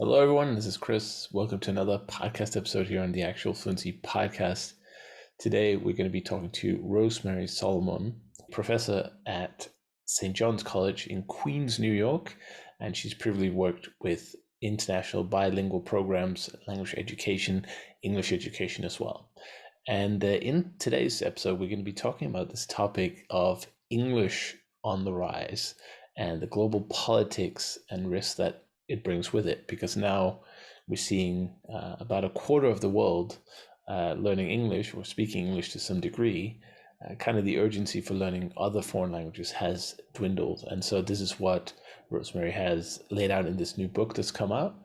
Hello, everyone. This is Chris. Welcome to another podcast episode here on the Actual Fluency podcast. Today, we're going to be talking to Rosemary Salomone, professor at St. John's College in Queens, New York, and she's previously worked with international bilingual programs, language education, English education as well. And in today's episode, we're going to be talking about this topic of English on the rise and the global politics and risks that it brings with it. Because now we're seeing about a quarter of the world learning English or speaking English to some degree. Kind of the urgency for learning other foreign languages has dwindled. And so this is what Rosemary has laid out in this new book that's come out.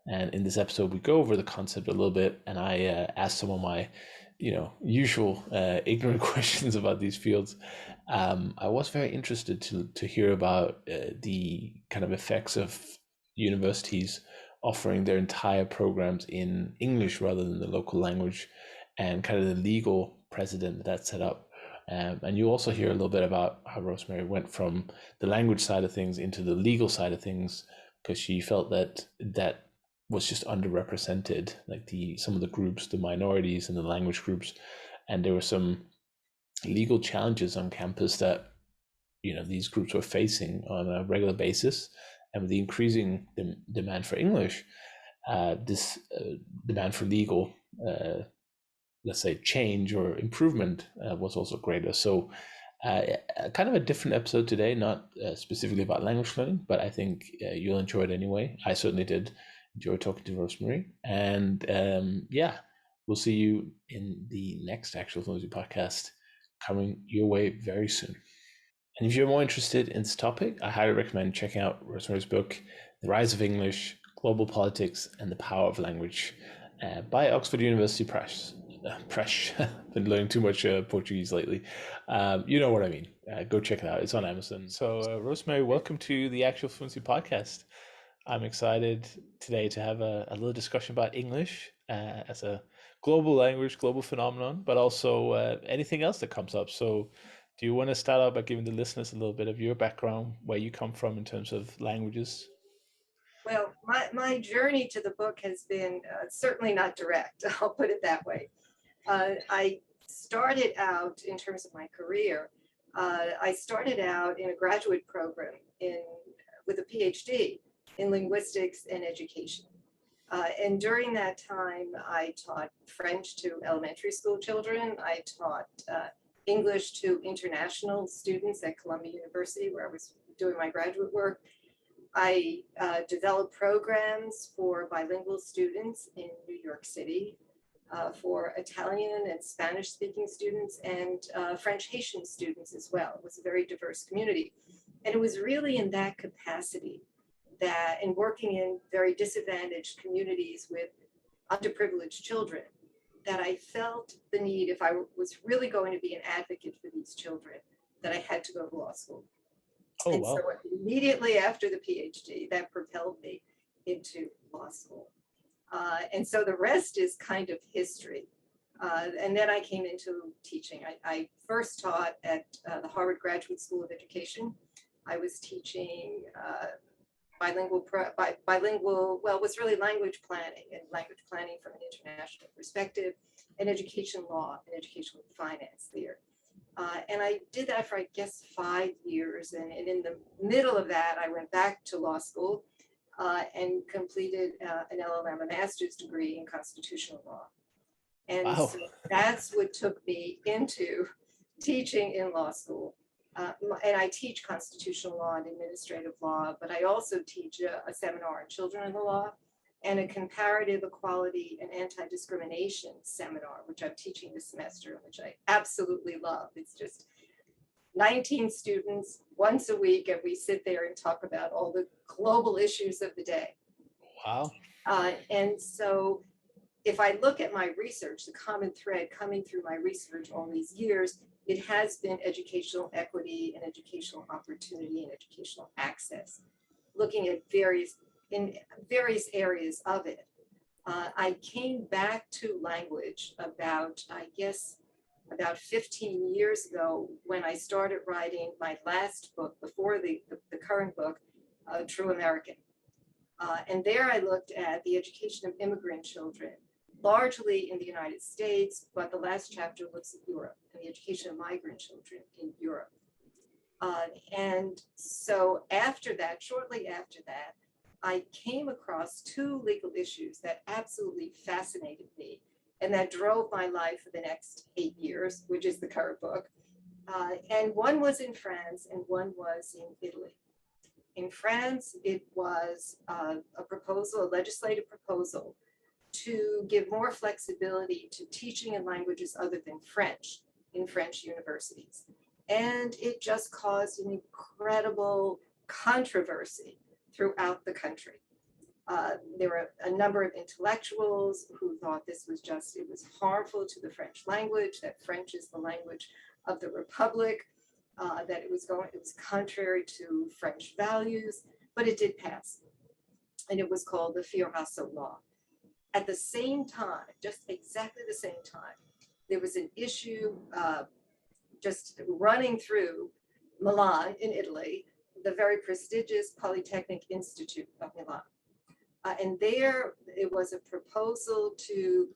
And in this episode, we go over the concept a little bit, and I ask some of my usual ignorant questions about these fields. I was very interested to hear about the kind of effects of universities offering their entire programs in English rather than the local language, and kind of the legal precedent that set up. And you also hear a little bit about how Rosemary went from the language side of things into the legal side of things because she felt that was just underrepresented, like some of the groups, the minorities and the language groups, and there were some legal challenges on campus that these groups were facing on a regular basis, and with the increasing demand for English, this demand for legal, let's say, change or improvement was also greater. So kind of a different episode today, not specifically about language learning, but I think you'll enjoy it anyway. I certainly did enjoy talking to Rosemary. And yeah, we'll see you in the next Actual Fluency podcast coming your way very soon. And if you're more interested in this topic, I highly recommend checking out Rosemary's book, The Rise of English, Global Politics and the Power of Language, by Oxford University Press. Press. Been learning too much Portuguese lately. You know what I mean. Go check it out. It's on Amazon. So, Rosemary, welcome to the Actual Fluency podcast. I'm excited today to have a little discussion about English as a global language, global phenomenon, but also anything else that comes up. So, do you want to start out by giving the listeners a little bit of your background, where you come from in terms of languages? Well, my journey to the book has been certainly not direct. I'll put it that way. I started out in terms of my career. I started out in a graduate program with a PhD in linguistics and education. And during that time, I taught French to elementary school children. I taught English to international students at Columbia University, where I was doing my graduate work. I developed programs for bilingual students in New York City, for Italian and Spanish speaking students, and French Haitian students as well. It was a very diverse community. And it was really in that capacity that, in working in very disadvantaged communities with underprivileged children, that I felt the need, if I was really going to be an advocate for these children, that I had to go to law school. Oh, And so wow. immediately after the PhD, that propelled me into law school. And so the rest is kind of history. And then I came into teaching. I first taught at the Harvard Graduate School of Education. I was teaching bilingual, well, it was really language planning from an international perspective, and education law and educational finance there. And I did that for, I guess, 5 years. And in the middle of that, I went back to law school and completed an LLM, a master's degree in constitutional law. And Wow. so that's what took me into teaching in law school. And I teach constitutional law and administrative law, but I also teach a seminar on children in the law and a comparative equality and anti-discrimination seminar, which I'm teaching this semester, which I absolutely love. It's just 19 students once a week, and we sit there and talk about all the global issues of the day. Wow. And so if I look at my research, the common thread coming through my research all these years, it has been educational equity and educational opportunity and educational access, looking at various areas of it. I came back to language about, I guess, about 15 years ago when I started writing my last book before the current book, True American. And there I looked at the education of immigrant children, largely in the United States, but the last chapter looks at Europe and the education of migrant children in Europe. And so after that, shortly after that, I came across two legal issues that absolutely fascinated me and that drove my life for the next 8 years, which is the current book. And one was in France and one was in Italy. In France, it was a proposal, a legislative proposal to give more flexibility to teaching in languages other than French in French universities. And it just caused an incredible controversy throughout the country. There were a number of intellectuals who thought this was just, it was harmful to the French language, that French is the language of the Republic, that it was contrary to French values, but it did pass. And it was called the Fioraso law. At the same time, just exactly the same time, there was an issue just running through Milan in Italy, the very prestigious Polytechnic Institute of Milan. And there it was a proposal to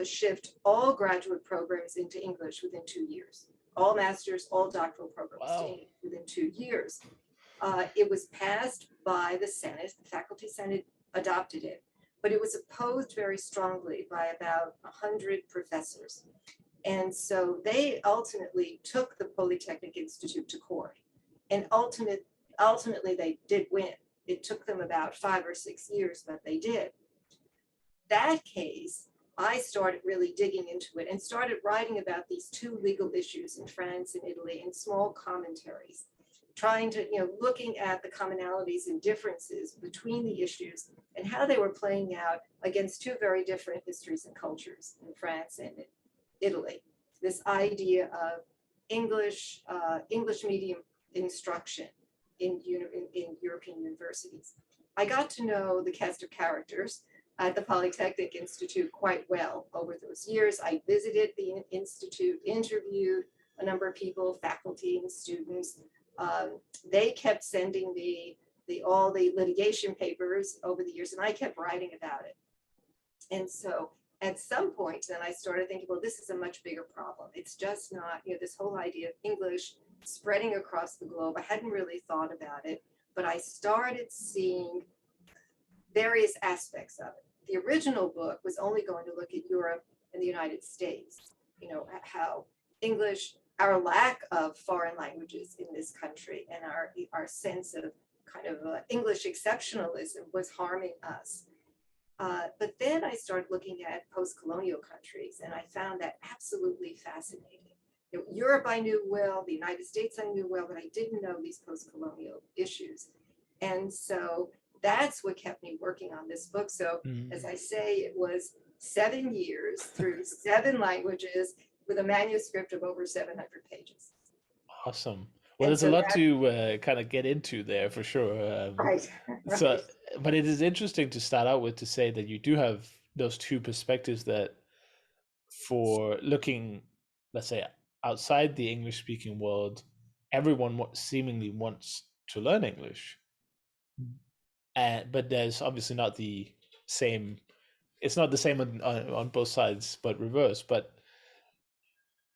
shift all graduate programs into English within 2 years. All master's, all doctoral programs Wow. within 2 years. It was passed by the Senate, the faculty senate adopted it, but it was opposed very strongly by about 100 professors. And so they ultimately took the Polytechnic Institute to court. And ultimately they did win. It took them about 5 or 6 years, but they did. That case, I started really digging into it and started writing about these two legal issues in France and Italy in small commentaries, trying to, looking at the commonalities and differences between the issues and how they were playing out against two very different histories and cultures in France and Italy. This idea of English medium instruction in European universities. I got to know the cast of characters at the Polytechnic Institute quite well over those years. I visited the institute, interviewed a number of people, faculty and students. They kept sending me all the litigation papers over the years, and I kept writing about it. And so at some point, then I started thinking, well, this is a much bigger problem. It's just not, this whole idea of English spreading across the globe. I hadn't really thought about it, but I started seeing various aspects of it. The original book was only going to look at Europe and the United States, how English, our lack of foreign languages in this country and our sense of kind of English exceptionalism was harming us. But then I started looking at post-colonial countries, and I found that absolutely fascinating. Europe I knew well, the United States I knew well, but I didn't know these post-colonial issues. And so that's what kept me working on this book. So as I say, it was 7 years through 7 languages with a manuscript of over 700 pages. Awesome. Well, there's a lot to kind of get into there for sure. Right. So, but it is interesting to start out with to say that you do have those two perspectives that for looking, let's say, outside the English speaking world, everyone seemingly wants to learn English. But there's obviously not the same, it's not the same on both sides, but reverse. But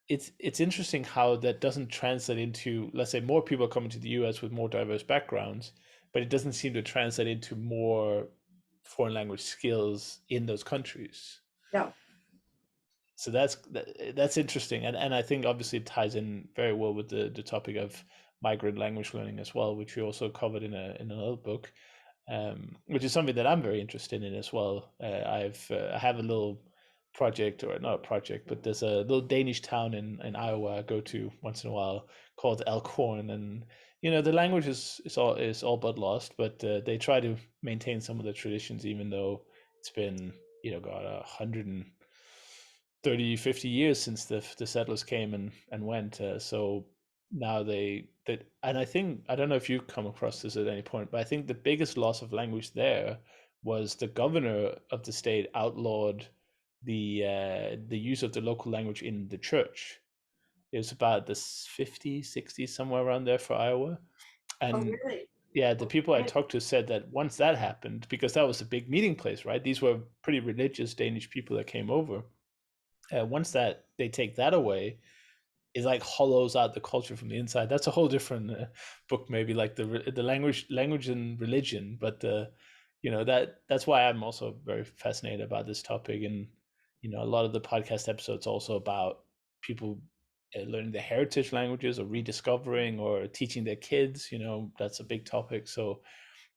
it's interesting how that doesn't translate into, let's say, more people coming to the US with more diverse backgrounds, but it doesn't seem to translate into more foreign language skills in those countries. No. So that's interesting, and I think obviously it ties in very well with the topic of migrant language learning as well, which we also covered in another book, which is something that I'm very interested in as well. I have a little project, or not a project, but there's a little Danish town in Iowa I go to once in a while called Elkhorn, and the language is all but lost, but they try to maintain some of the traditions, even though it's been 130, 50 years since the settlers came and went. So now and I think, I don't know if you've come across this at any point, but I think the biggest loss of language there was the governor of the state outlawed the use of the local language in the church. It was about the 50s, 60s, somewhere around there for Iowa. And oh, really? Yeah, the people I talked to said that once that happened, because that was a big meeting place, right? These were pretty religious Danish people that came over. Once that they take that away, it like hollows out the culture from the inside. That's a whole different book, maybe like the language and religion. But that's why I'm also very fascinated about this topic, and a lot of the podcast episodes also about people learning their heritage languages or rediscovering or teaching their kids. That's a big topic. So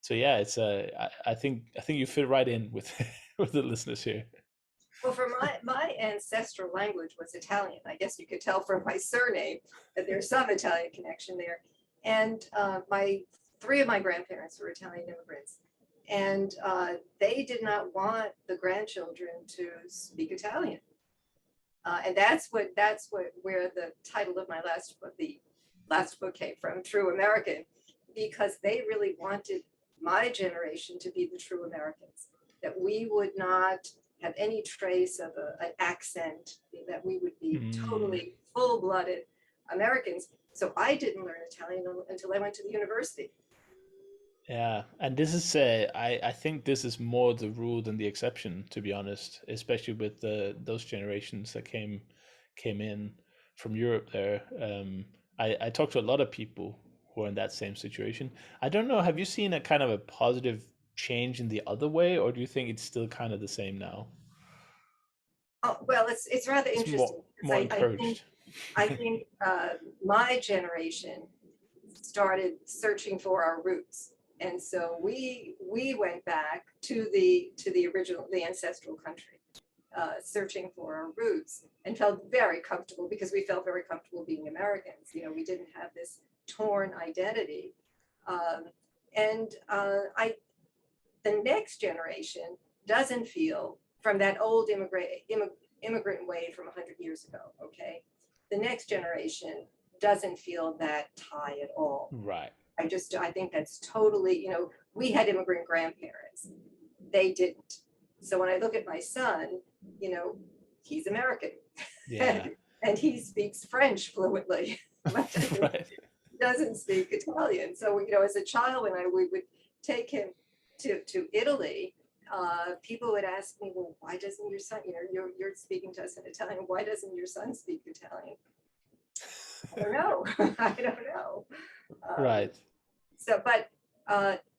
yeah, it's I think you fit right in with with the listeners here. Well, for my ancestral language was Italian. I guess you could tell from my surname that there's some Italian connection there. And my three of my grandparents were Italian immigrants, and they did not want the grandchildren to speak Italian. And that's what where the title of my last book came from, True American, because they really wanted my generation to be the true Americans, that we would not have any trace of an accent, that we would be Mm. totally full-blooded Americans. So I didn't learn Italian until I went to the university. Yeah, and this is I think this is more the rule than the exception, to be honest, especially with those generations that came in from Europe there. I talked to a lot of people who are in that same situation. I don't know, have you seen a kind of a positive change in the other way, or do you think it's still kind of the same now? Oh, well, it's rather It's interesting because more I think encouraged. I think my generation started searching for our roots, and so we went back to the original, the ancestral country, searching for our roots, and felt very comfortable because we felt very comfortable being Americans. We didn't have this torn identity, um, and the next generation doesn't feel from that old immigrant way from 100 years ago. Okay, the next generation doesn't feel that tie at all. Right. I think that's totally, we had immigrant grandparents, they didn't. So when I look at my son, you know he's American, Yeah. and he speaks French fluently, but Right. doesn't speak Italian. So, as a child, when we would take him to Italy, people would ask me, well, why doesn't your son, you're speaking to us in Italian, why doesn't your son speak Italian? I don't know. I don't know. Um, Right. but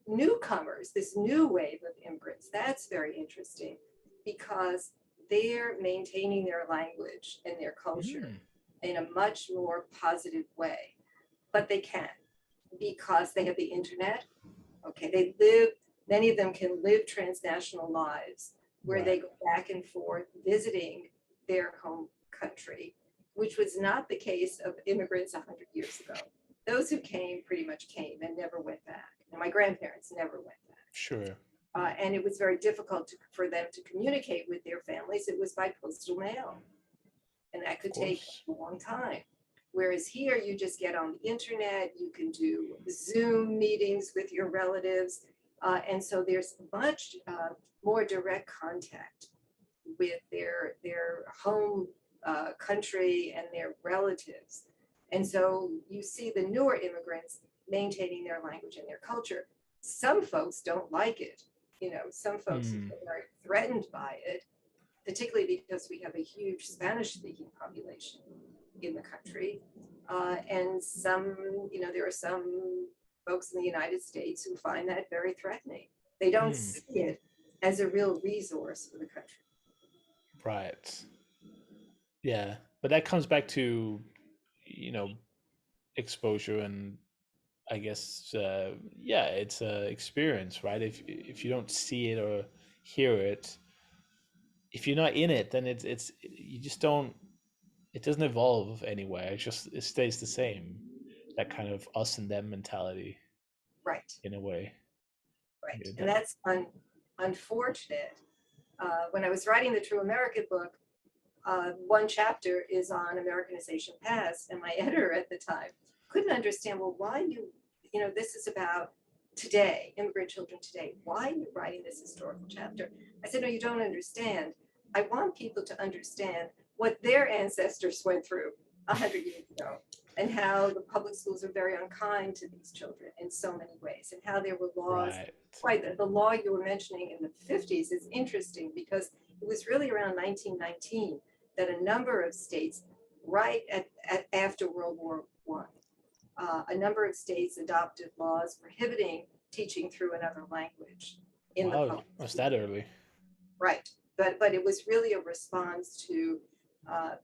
newcomers, this new wave of immigrants, that's very interesting because they're maintaining their language and their culture Mm. in a much more positive way. But they can, because they have the internet. Okay, many of them can live transnational lives where Right. they go back and forth visiting their home country, which was not the case of immigrants 100 years ago. Those who came pretty much came and never went back. And my grandparents never went back. Sure. And it was very difficult for them to communicate with their families. It was by postal mail, and that Of could take course. a long time. Whereas here, you just get on the internet, you can do Zoom meetings with your relatives. And so there's much more direct contact with their home country and their relatives. And so you see the newer immigrants maintaining their language and their culture. Some folks don't like it. Some folks Mm. are threatened by it, particularly because we have a huge Spanish-speaking population in the country. And there are some folks in the United States who find that very threatening. They don't Mm. see it as a real resource for the country. Right. Yeah. But that comes back to, you know, exposure, and I guess yeah, it's a experience, right? If you don't see it or hear it, if you're not in it, then it's you just don't, it doesn't evolve anywhere. It stays the same. That kind of us and them mentality Right, in a way. right. Yeah, And that's unfortunate. When I was writing the True American book, one chapter is on Americanization past, and my editor at the time couldn't understand, well, why this is about today, immigrant children today. Why are you writing this historical chapter? I said, no, you don't understand. I want people to understand what their ancestors went through 100 years ago. and how the public schools are very unkind to these children in so many ways, and how there were laws. Right. Quite the law you were mentioning in the 50s is interesting because it was really around 1919 that a number of states, right after World War I, a number of states adopted laws prohibiting teaching through another language in the Wow, public was school. that early? Right, but it was really a response to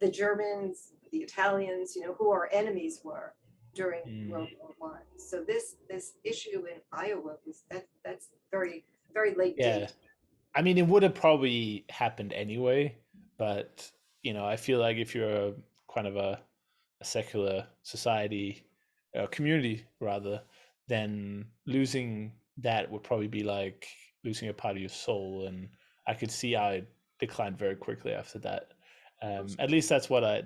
the Germans, the Italians, who our enemies were during World War I. So this issue in Iowa was that's very very late Yeah. date. I mean, it would have probably happened anyway, but I feel like if you're kind of a secular society, community rather, then losing that would probably be like losing a part of your soul, and I could see how it declined very quickly after that. At least that's what I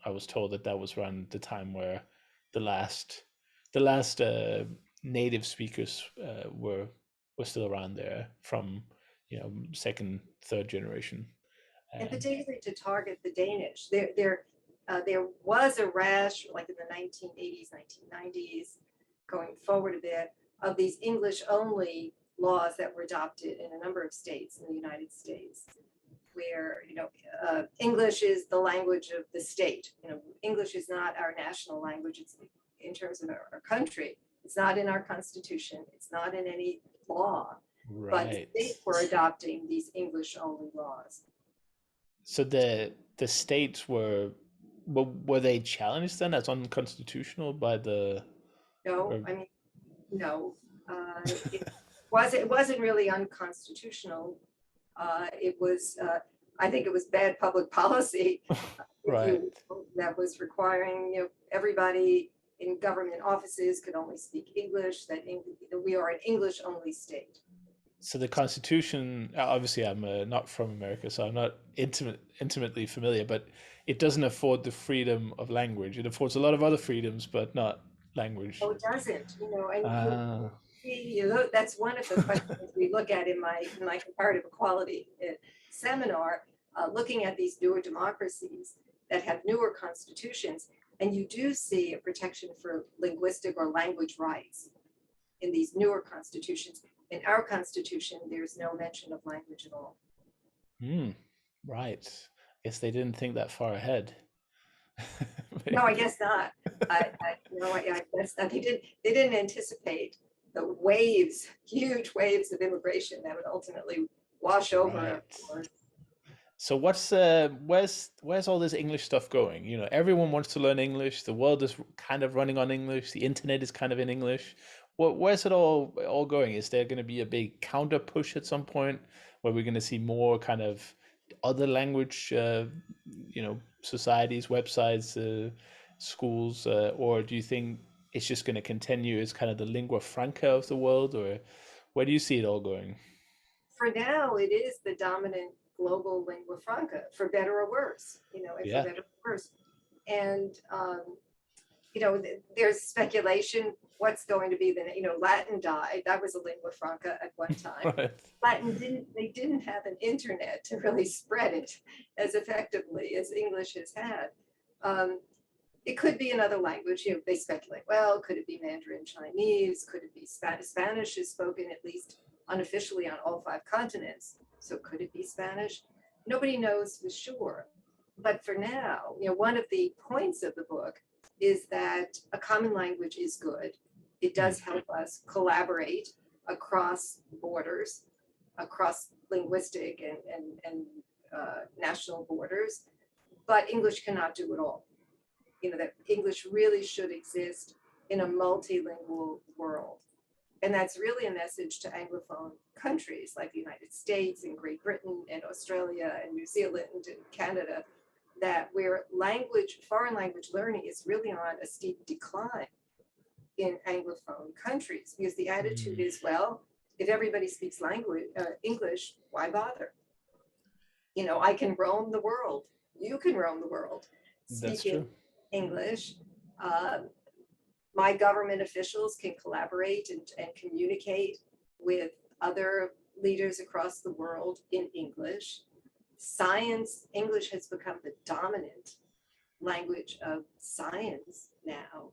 was told, that was around the time where the last native speakers were still around there from second, third generation. And particularly to target the Danish. There was a rash, like in the 1980s, 1990s, going forward a bit, of these English-only laws that were adopted in a number of states in the United States, where English is the language of the state. English is not our national language. It's in terms of our country. It's not in our Constitution. It's not in any law. Right. But the states were adopting these English-only laws. So the states were they challenged then as unconstitutional by the? No, I mean, no. It wasn't really unconstitutional. It was, I think it was bad public policy. Right. That was requiring, everybody in government offices could only speak English, that we are an English-only state. So the Constitution, obviously I'm not from America, so I'm not intimately familiar, but it doesn't afford the freedom of language. It affords a lot of other freedoms, but not language. Oh, it doesn't, and that's one of the questions we look at in my comparative equality seminar, looking at these newer democracies that have newer constitutions, and you do see a protection for linguistic or language rights in these newer constitutions. In our Constitution, there's no mention of language at all. Right. I guess they didn't think that far ahead. No, I guess not. I guess that they didn't anticipate the huge waves of immigration that would ultimately wash over. Right. So where's all this English stuff going? Everyone wants to learn English. The world is kind of running on English. The internet is kind of in English. Where's it all going? Is there going to be a big counter push at some point where we're going to see more kind of other language, societies, websites, schools, or do you think it's just going to continue as kind of the lingua franca of the world, or where do you see it all going? For now, it is the dominant global lingua franca, for better or worse, and Yeah. for better or worse. And, there's speculation what's going to be Latin died. That was a lingua franca at one time. Right. Latin didn't have an internet to really spread it as effectively as English has had. It could be another language. They speculate, well, could it be Mandarin Chinese? Could it be Spanish? Spanish is spoken at least unofficially on all 5 continents. So could it be Spanish? Nobody knows for sure. But for now, one of the points of the book is that a common language is good. It does help us collaborate across borders, across linguistic and national borders, but English cannot do it all. That English really should exist in a multilingual world. And that's really a message to Anglophone countries like the United States and Great Britain and Australia and New Zealand and Canada, that where foreign language learning is really on a steep decline in Anglophone countries, because the attitude is, well, if everybody speaks English, why bother? I can roam the world. You can roam the world speaking English. My government officials can collaborate and communicate with other leaders across the world in English. Science, English has become the dominant language of science now.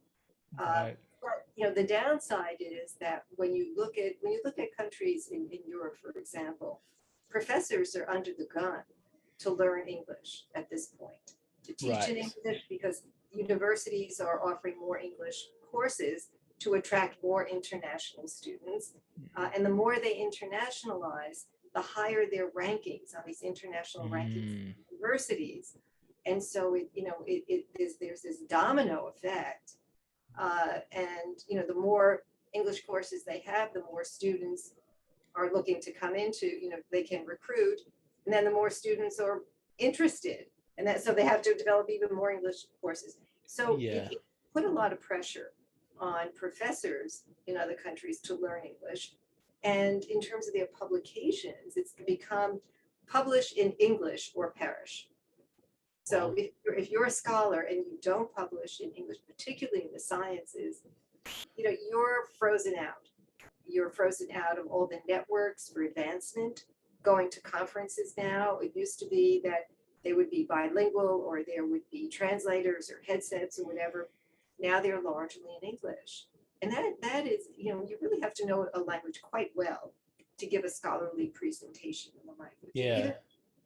Right. But the downside is that when you look at countries in Europe, for example, professors are under the gun to learn English at this point, to teach in Right. English because universities are offering more English courses to attract more international students. And the more they internationalize, the higher their rankings on these international rankings Mm, universities. And so there's this domino effect. And the more English courses they have, the more students are looking to come into, they can recruit, and then the more students are interested, and that so they have to develop even more English courses. So yeah. it put a lot of pressure on professors in other countries to learn English. And in terms of their publications, it's become publish in English or perish. So Wow. if you're a scholar and you don't publish in English, particularly in the sciences, you're frozen out. You're frozen out of all the networks for advancement, going to conferences now. It used to be that they would be bilingual or there would be translators or headsets or whatever. Now they're largely in English. And that is, you really have to know a language quite well to give a scholarly presentation in the language. And Yeah. even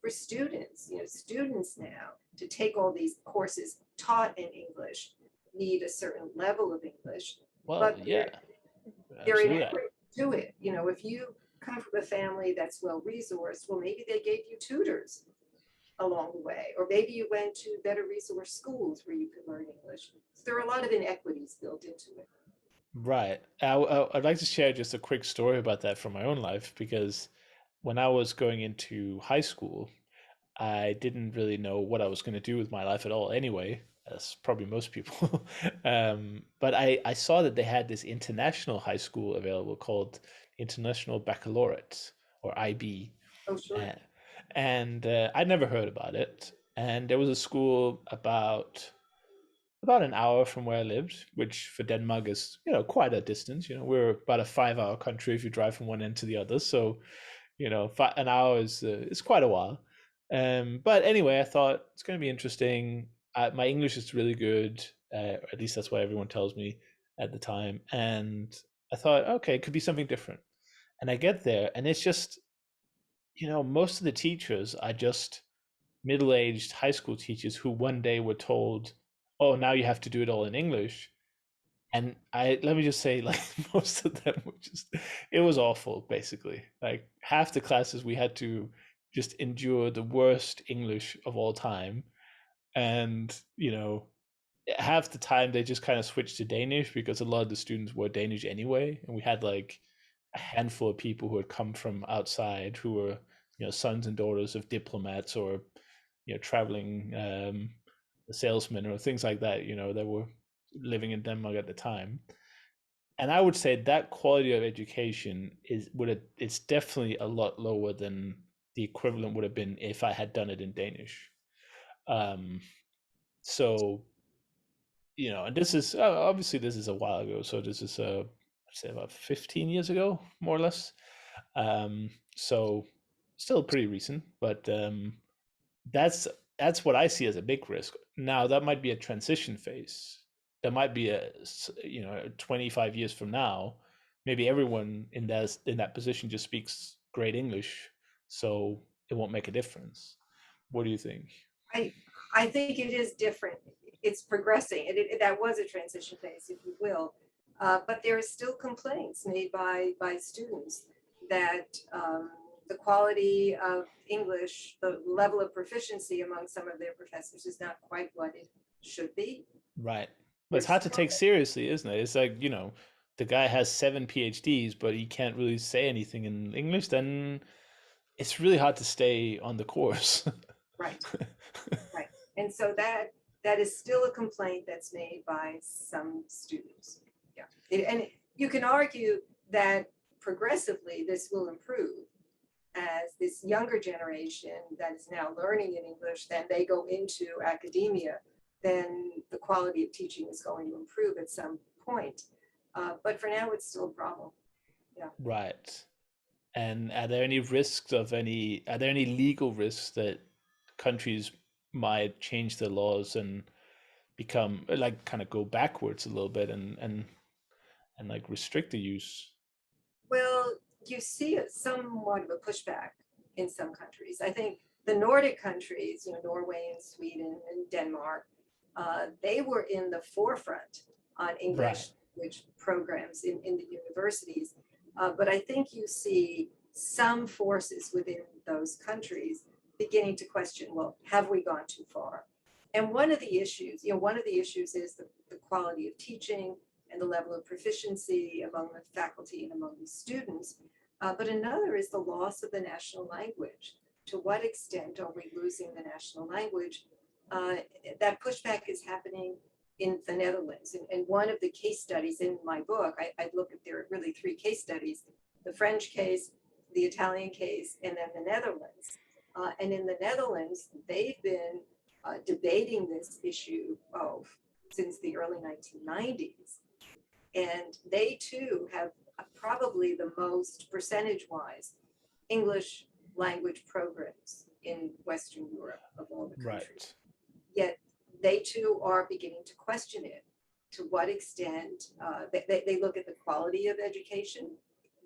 for students, students now to take all these courses taught in English need a certain level of English, Well, but yeah. they're Absolutely. inadequate to do it. If you come from a family that's well resourced, well, maybe they gave you tutors along the way, or maybe you went to better resource schools where you could learn English. So there are a lot of inequities built into it. Right. I'd like to share just a quick story about that from my own life because when I was going into high school, I didn't really know what I was going to do with my life at all anyway, as probably most people. But I saw that they had this international high school available called International Baccalaureate or IB. Oh, sure. Uh, and I'd never heard about it. And there was a school about an hour from where I lived, which for Denmark is, quite a distance. We're about a 5 hour country if you drive from one end to the other. So, an hour is quite a while. But anyway, I thought it's going to be interesting. My English is really good, or at least that's what everyone tells me at the time. And I thought, okay, it could be something different. And I get there, and it's just, most of the teachers are just middle-aged high school teachers who one day were told, "Oh, now you have to do it all in English." And I let me just say, like most of them were just, it was awful, basically. Like half the classes we had to just endure the worst English of all time. And, half the time they just kind of switched to Danish because a lot of the students were Danish anyway. And we had like a handful of people who had come from outside who were, sons and daughters of diplomats or, traveling salesmen or things like that, that were living in Denmark at the time. And I would say that quality of education it's definitely a lot lower than the equivalent would have been if I had done it in Danish. Um, so and this is obviously this is a while ago. So this is I'd say about 15 years ago, more or less. So still pretty recent, but that's that's what I see as a big risk. Now that might be a transition phase. That might be 25 years from now, maybe everyone in that position just speaks great English, so it won't make a difference. What do you think? I I think it is different. It's progressing. That was a transition phase, if you will. But there are still complaints made by students that the quality of English, the level of proficiency among some of their professors is not quite what it should be. Right. But it's There's hard to still take seriously, isn't it? It's like, the guy has 7 PhDs, but he can't really say anything in English, then it's really hard to stay on the course. right, right. And so that is still a complaint that's made by some students. Yeah. And you can argue that progressively this will improve as this younger generation that is now learning in English, then they go into academia, then the quality of teaching is going to improve at some point. But for now, it's still a problem. Yeah. Right. And are there any legal risks that countries might change their laws and become like kind of go backwards a little bit and like restrict the use. Well, you see somewhat of a pushback in some countries. I think the Nordic countries, Norway and Sweden and Denmark, they were in the forefront on Right. English language programs in the universities. But I think you see some forces within those countries beginning to question, well, have we gone too far? And one of the issues is the quality of teaching and the level of proficiency among the faculty and among the students. But another is the loss of the national language. To what extent are we losing the national language? Uh, that pushback is happening in the Netherlands. And one of the case studies in my book, I look at, there are really three case studies: the French case, the Italian case, and then the Netherlands. And in the Netherlands, they've been debating this issue since the early 1990s. And they too have probably the most percentage-wise English language programs in Western Europe of all the countries. Right. Yet they too are beginning to question it. To what extent they look at the quality of education,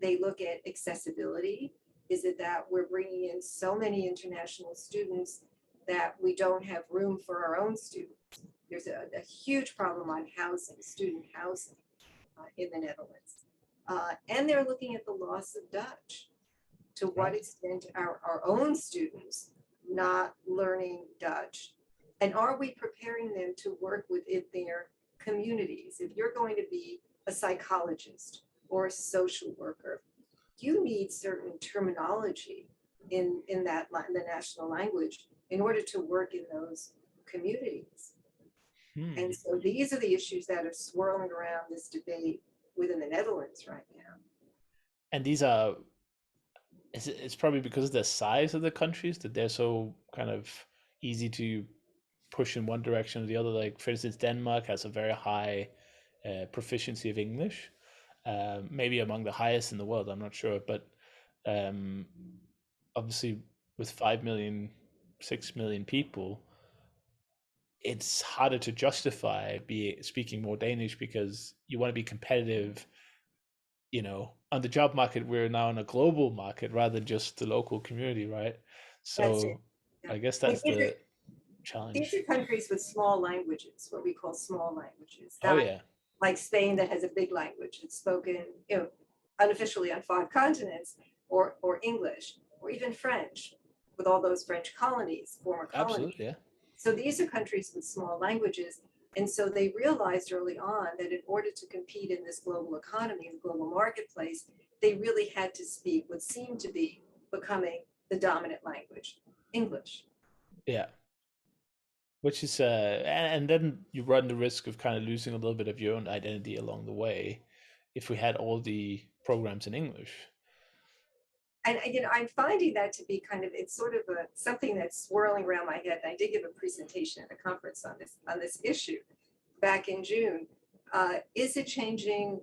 they look at accessibility. Is it that we're bringing in so many international students that we don't have room for our own students? There's a huge problem on housing, student housing in the Netherlands. And they're looking at the loss of Dutch. To what Right. extent are our own students not learning Dutch? And are we preparing them to work within their communities? If you're going to be a psychologist or a social worker, you need certain terminology in the national language in order to work in those communities. Hmm. And so these are the issues that are swirling around this debate within the Netherlands right now. And these are it's probably because of the size of the countries that they're so kind of easy to push in one direction or the other. Like for instance, Denmark has a very high proficiency of English, maybe among the highest in the world. I'm not sure, but um, obviously with 5 million, 6 million people, it's harder to justify be speaking more Danish because you want to be competitive. On the job market, we're now in a global market rather than just the local community, right? That's it. So Yeah. I guess And that's these are, the these challenge. are countries with small languages, what we call small languages, Oh not yeah, like Spain that has a big language. It's spoken, unofficially on 5 continents, or English, or even French, with all those French colonies, former colonies. absolutely, yeah. So these are countries with small languages. And so they realized early on that in order to compete in this global economy, in the global marketplace, they really had to speak what seemed to be becoming the dominant language, English. Yeah, which is and then you run the risk of kind of losing a little bit of your own identity along the way if we had all the programs in English. And I'm finding that to be kind of, it's sort of something that's swirling around my head. And I did give a presentation at a conference on this issue back in June. Is it changing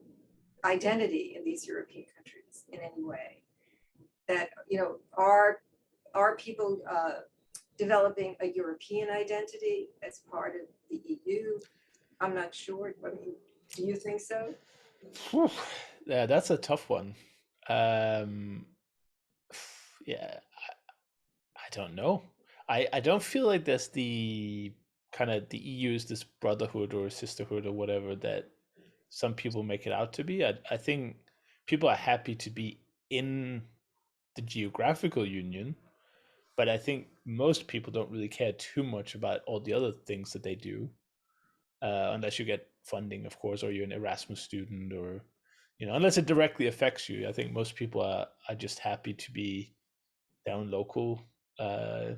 identity in these European countries in any way? That are people developing a European identity as part of the EU? I'm not sure. I mean, do you think so? Whew. Yeah, that's a tough one. Um, yeah, I don't know. I don't feel like there's the kind of the EU is this brotherhood or sisterhood or whatever that some people make it out to be. I think people are happy to be in the geographical union, but I think most people don't really care too much about all the other things that they do, unless you get funding, of course, or you're an Erasmus student, or unless it directly affects you. I think most people are just happy to be their own local uh,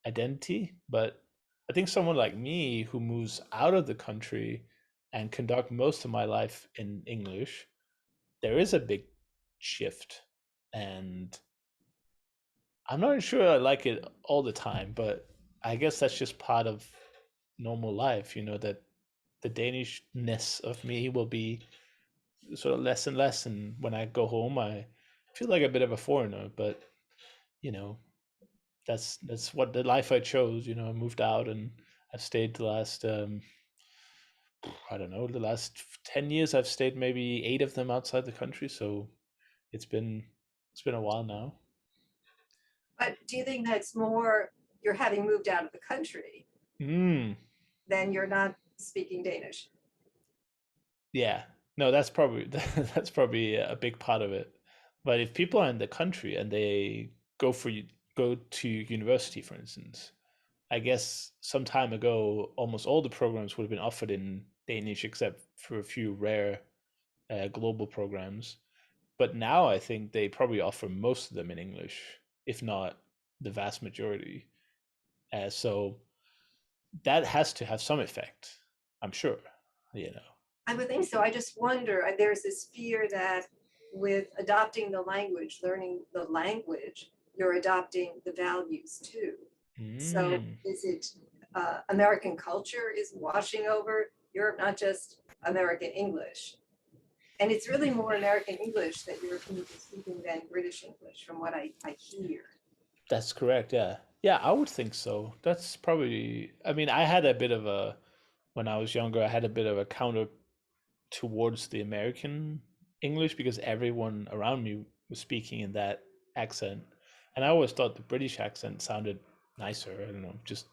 identity. But I think someone like me who moves out of the country and conduct most of my life in English, there is a big shift, and I'm not sure I like it all the time, but I guess that's just part of normal life, that the Danishness of me will be sort of less and less. And when I go home, I feel like a bit of a foreigner, but you know, that's what the life I chose. I moved out and I've stayed the last I don't know, the last 10 years I've stayed maybe 8 of them outside the country, so it's been it's been a while now. But do you think that's more you're having moved out of the country Mm, than you're not speaking Danish? yeah. No, that's probably that's probably a big part of it. But if people are in the country and they go for go to university, for instance, I guess some time ago, almost all the programs would have been offered in Danish, except for a few rare global programs. But now I think they probably offer most of them in English, if not the vast majority. So that has to have some effect, I'm sure. You know. I would think so. I just wonder, there's this fear that with adopting the language, learning the language, you're adopting the values too. So Mm, is it American culture is washing over Europe, not just American English? And it's really more American English that Europeans are speaking than British English, from what I hear. that's correct. Yeah, yeah, I would think so. That's probably. I mean, I had a bit of a when I was younger. I had a bit of a counter towards the American English because everyone around me was speaking in that accent, and I always thought the British accent sounded nicer. I don't know, just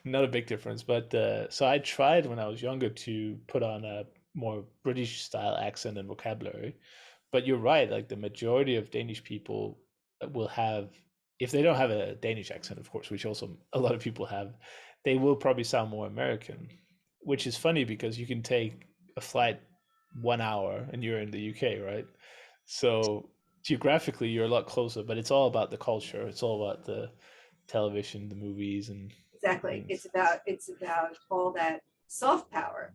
not a big difference. But so I tried when I was younger to put on a more British style accent and vocabulary. But you're right, like the majority of Danish people will have, if they don't have a Danish accent, of course, which also a lot of people have, they will probably sound more American, which is funny because you can take a flight 1 hour and you're in the UK, right? So geographically, you're a lot closer, but it's all about the culture. It's all about the television, the movies, and Exactly. things. It's about all that soft power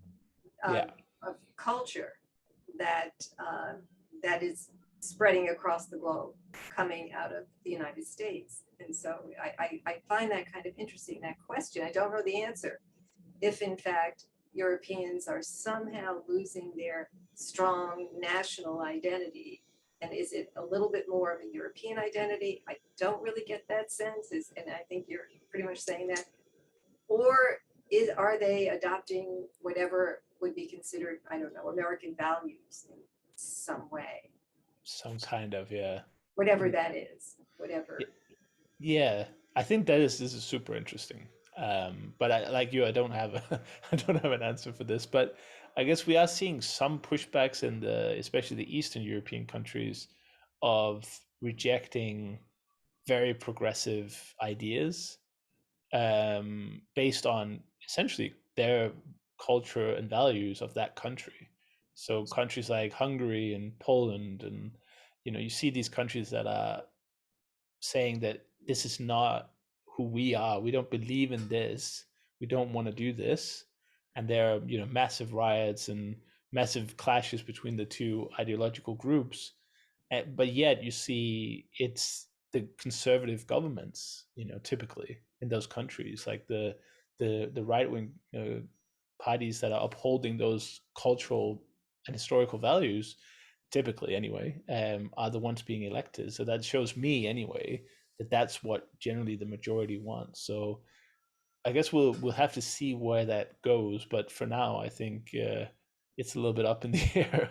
Yeah, of culture that that is spreading across the globe, coming out of the United States. And so I find that kind of interesting, that question. I don't know the answer. If in fact Europeans are somehow losing their strong national identity, and is it a little bit more of a European identity? I don't really get that sense, and I think you're pretty much saying that. Or are they adopting whatever would be considered, I don't know, American values in some way, some kind of, yeah. whatever Mm, that is, whatever. yeah, I think that is this is super interesting. But I, like you, I don't have I don't have an answer for this. But I guess we are seeing some pushbacks in the, especially the Eastern European countries, of rejecting very progressive ideas based on essentially their culture and values of that country. So countries like Hungary and Poland, and you see these countries that are saying that this is not who we are. We don't believe in this. We don't want to do this. And there are, massive riots and massive clashes between the two ideological groups. But yet you see it's the conservative governments, typically in those countries, like the right wing parties that are upholding those cultural and historical values, typically anyway, are the ones being elected. So that shows me anyway that that's what generally the majority wants. So I guess we'll have to see where that goes. But for now, I think it's a little bit up in the air.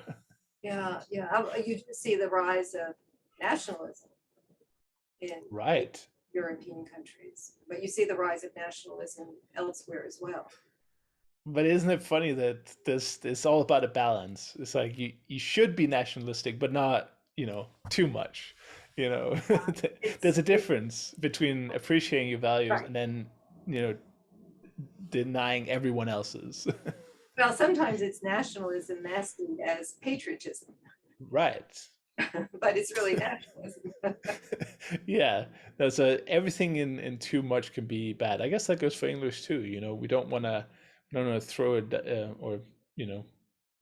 Yeah, yeah. You do see the rise of nationalism in Right. European countries, but you see the rise of nationalism elsewhere as well. But isn't it funny that this it's all about a balance? It's like you should be nationalistic, but not, too much. You know, there's a It's difference between appreciating your values right. and then, you know, denying everyone else's. Well, sometimes it's nationalism masking as patriotism, Right. but it's really nationalism. Yeah. No, so everything in too much can be bad. I guess that goes for English too. We don't want to throw it, or you know,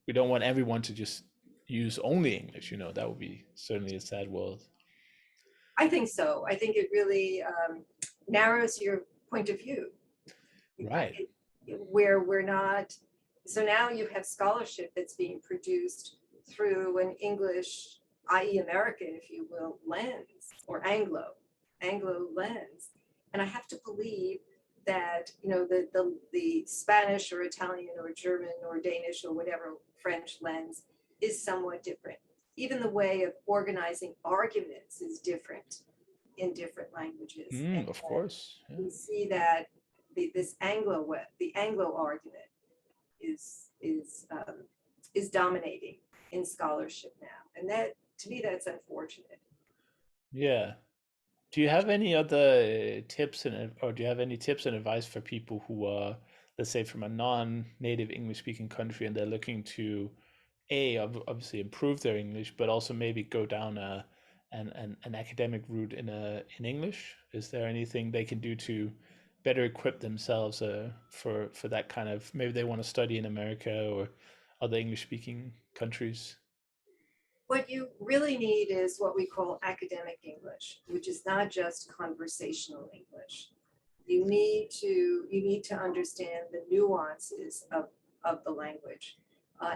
we don't want everyone to just use only English. That would be certainly a sad world. I think so. I think it really narrows your point of view. Right. Where we're not. So now you have scholarship that's being produced through an English, i.e. American, if you will, lens, or Anglo lens. And I have to believe that, you know, the Spanish or Italian or German or Danish or whatever French lens is somewhat different. Even the way of organizing arguments is different in different languages. And Of course. Yeah. we see that the Anglo argument is dominating in scholarship now, and that, to me, that's unfortunate. Yeah. Do you have any other tips or do you have any tips and advice for people who are, let's say, from a non-native English-speaking country and they're looking to obviously improve their English, but also maybe go down an academic route in English? Is there anything they can do to better equip themselves for that kind of, maybe they want to study in America or other English-speaking countries? What you really need is what we call academic English, which is not just conversational English. You need to understand the nuances of the language.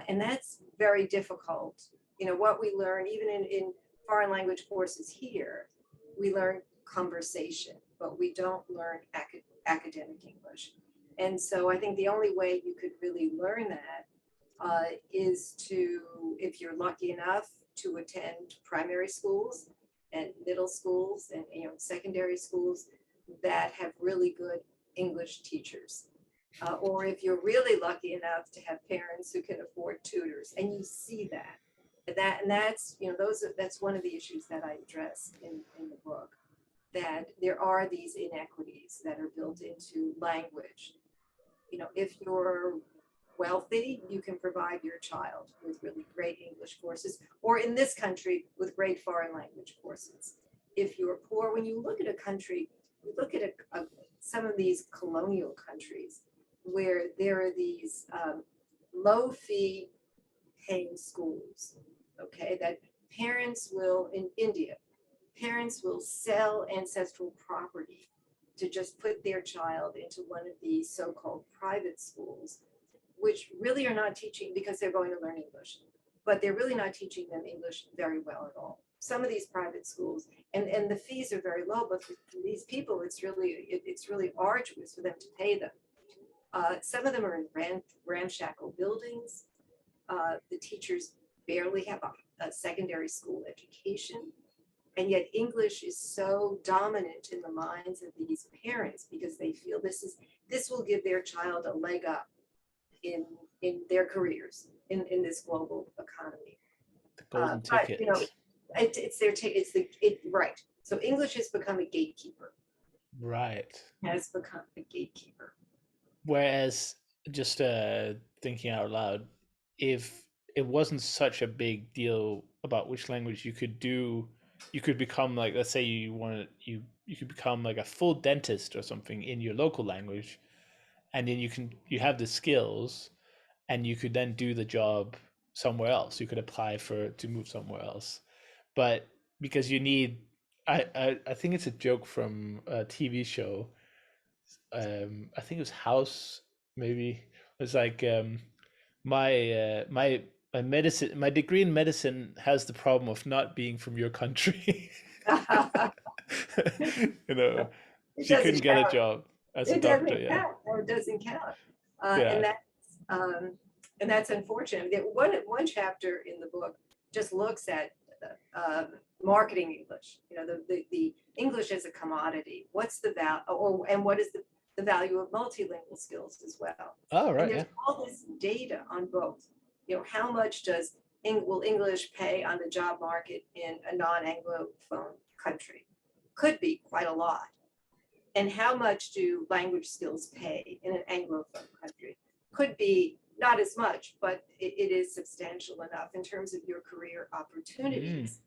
And that's very difficult. You know, what we learn, even in foreign language courses here, we learn conversation, but we don't learn academic English. And so I think the only way you could really learn that is to, if you're lucky enough to attend primary schools and middle schools and, you know, secondary schools that have really good English teachers. Or if you're really lucky enough to have parents who can afford tutors, and you see that. And that's, you know, that's one of the issues that I address in the book, that there are these inequities that are built into language. You know, if you're wealthy, you can provide your child with really great English courses, or in this country, with great foreign language courses. If you're poor, when you look at a country, you look at some of these colonial countries where there are these low fee paying schools, okay, that parents will, in India, parents will sell ancestral property to just put their child into one of these so-called private schools, which really are not teaching, because they're going to learn English, but they're really not teaching them English very well at all. Some of these private schools, and the fees are very low, but for these people, it's really arduous for them to pay them. Some of them are in ramshackle buildings. The teachers barely have a secondary school education. And yet English is so dominant in the minds of these parents because they feel this will give their child a leg up in their careers in this global economy. The golden But, ticket. you know, right. So English has become a gatekeeper. Right. Has become a gatekeeper. Whereas, just thinking out loud, if it wasn't such a big deal about which language you could do, you could become, like, let's say you could become like a full dentist or something in your local language, and then you have the skills, and you could then do the job somewhere else. You could apply to move somewhere else, but because you need, I think it's a joke from a TV show. I think it was House, maybe. It was like, my medicine, my degree in medicine has the problem of not being from your country. You know, she couldn't get a job as a It doctor. doesn't Yeah. count, or it doesn't count. Yeah. And that's unfortunate. One chapter in the book just looks at marketing English. You know, the English as a commodity. What's the value, and what is the value of multilingual skills as well? Oh, right. And there's all this data on both. You know, how much will English pay on the job market in a non-Anglophone country? Could be quite a lot. And how much do language skills pay in an Anglophone country? Could be not as much, but it is substantial enough in terms of your career opportunities.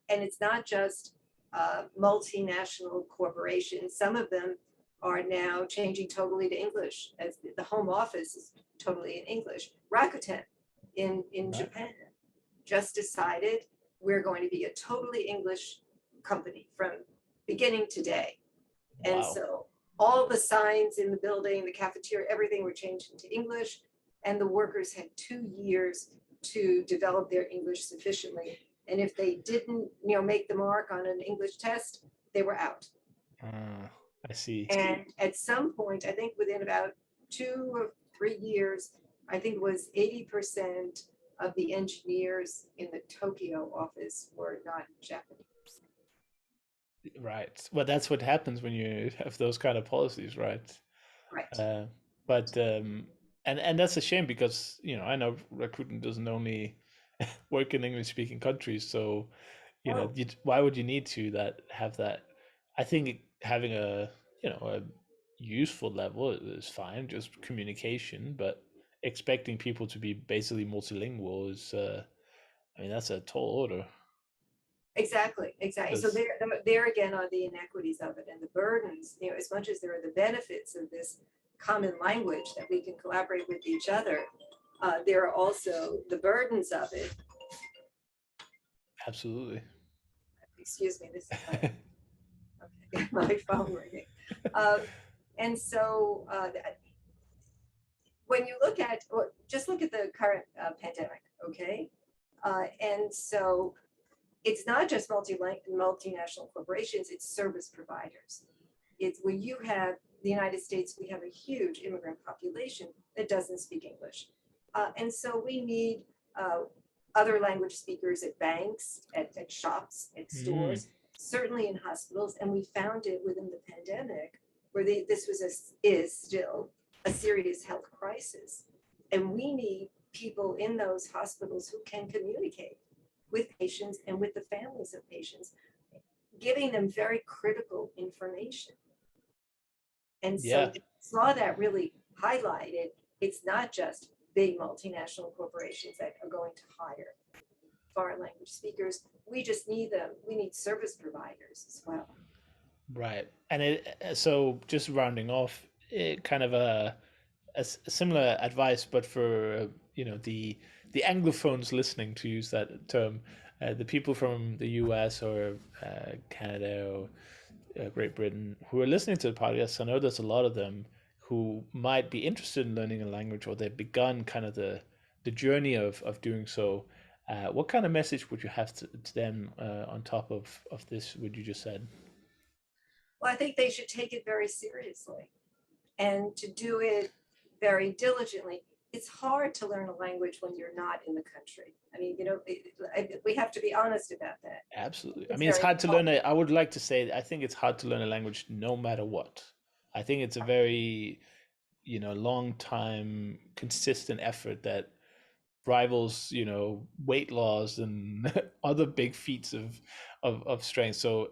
And it's not just multinational corporations. Some of them are now changing totally to English, as the home office is totally in English. Rakuten in Japan just decided we're going to be a totally English company from beginning to day. And so all the signs in the building, the cafeteria, everything were changed into English, and the workers had 2 years to develop their English sufficiently. And if they didn't, make the mark on an English test, they were out. I see. And at some point, I think within about 2 or 3 years, I think it was 80% of the engineers in the Tokyo office were not Japanese. Right. Well, that's what happens when you have those kind of policies, right? Right. Uh, but and that's a shame because I know recruitment doesn't only work in English speaking countries, so Oh, why would you need to that have that? I think having a useful level is fine, just communication, but expecting people to be basically multilingual is, I mean, that's a tall order. exactly, exactly. So Because there again are the inequities of it and the burdens, as much as there are the benefits of this common language that we can collaborate with each other, there are also the burdens of it. absolutely. Excuse me, this is okay, my phone ringing. Um, and so when you look at, well, just look at the current pandemic, okay? And so it's not just multinational corporations, it's service providers. It's when you have the United States, we have a huge immigrant population that doesn't speak English. And so we need other language speakers at banks, at shops, at Mm, stores, certainly in hospitals. And we found it within the pandemic where this was is still a serious health crisis. And we need people in those hospitals who can communicate with patients and with the families of patients, giving them very critical information. And so yeah. we saw that really highlighted. It's not just big multinational corporations that are going to hire foreign language speakers. We just need them. We need service providers as well. Right. And so just rounding off, kind of a similar advice, but for the Anglophones listening, to use that term, the people from the US or Canada or Great Britain who are listening to the podcast. I know there's a lot of them who might be interested in learning a language, or they've begun kind of the journey of doing so. What kind of message would you have to them on top of this? What you just said? Well, I think they should take it very seriously and to do it very diligently. It's hard to learn a language when you're not in the country. I mean, we have to be honest about that. Absolutely. I It's mean, it's very hard to hard. learn. I would like to say, I think it's hard to learn a language no matter what. I think it's a very, long time, consistent effort that rivals, weight loss and other big feats of strength. So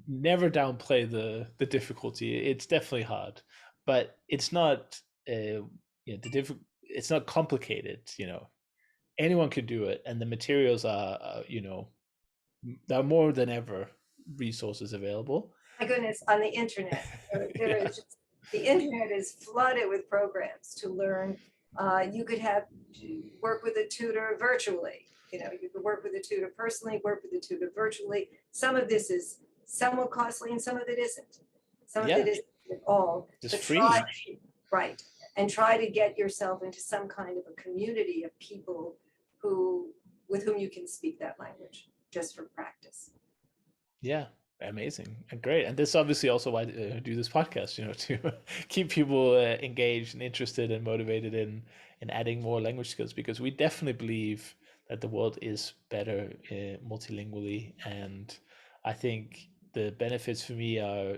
never downplay the difficulty. It's definitely hard, but it's not, it's not complicated. Anyone can do it, and the materials are, there are more than ever resources available. My goodness, on the internet, there Yeah. is just, the internet is flooded with programs to learn. You could have work with a tutor virtually. You could work with a tutor personally, work with a tutor virtually. Some of this is somewhat costly and some of it isn't. Some of it Yeah. isn't at all. Just But try, free. right, and try to get yourself into some kind of a community of people who with whom you can speak that language just for practice. Yeah. Amazing and great. And this obviously also why I do this podcast, to keep people engaged and interested and motivated in adding more language skills, because we definitely believe that the world is better multilingually. And I think the benefits for me are,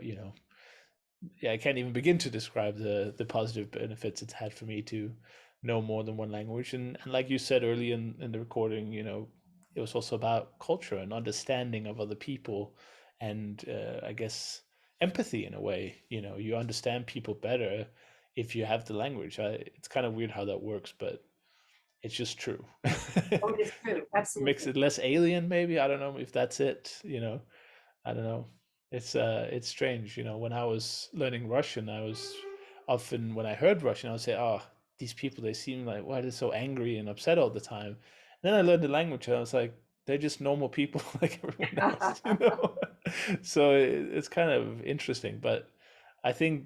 yeah, I can't even begin to describe the positive benefits it's had for me to know more than one language. And like you said early in the recording, it was also about culture and understanding of other people, and I guess empathy in a way. You understand people better if you have the language. It's kind of weird how that works, but it's just true. Oh, it is true, Makes absolutely. it less alien, maybe. I don't know if that's it. I don't know. It's strange, when I was learning Russian, I was often, when I heard Russian, I would say, "Oh, these people, they seem like, why are they so angry and upset all the time?" And then I learned the language and I was like, they're just normal people like everyone else. So it's kind of interesting, but I think,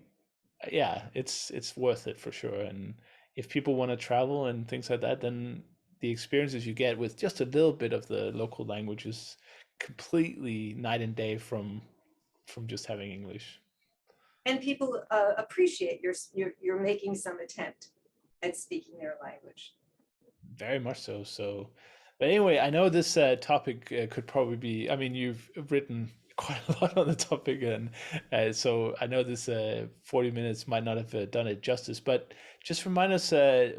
yeah, it's worth it for sure. And if people want to travel and things like that, then the experiences you get with just a little bit of the local language is completely night and day from just having English. and people appreciate you're making some attempt at speaking their language. Very much so. But anyway, I know this topic could probably be, I mean, you've written quite a lot on the topic, and so I know this 40 minutes might not have done it justice, but just remind us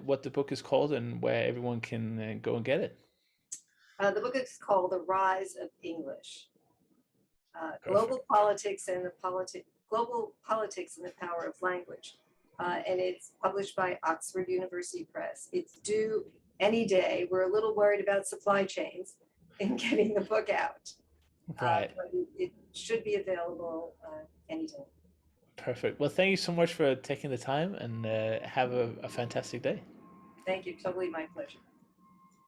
what the book is called and where everyone can go and get it. The book is called The Rise of English, Global Perfect. Politics and the Power of Language. And it's published by Oxford University Press. It's due any day. We're a little worried about supply chains in getting the book out. Right. But it should be available anytime. Perfect. Well, thank you so much for taking the time, and have a fantastic day. Thank you. Totally my pleasure.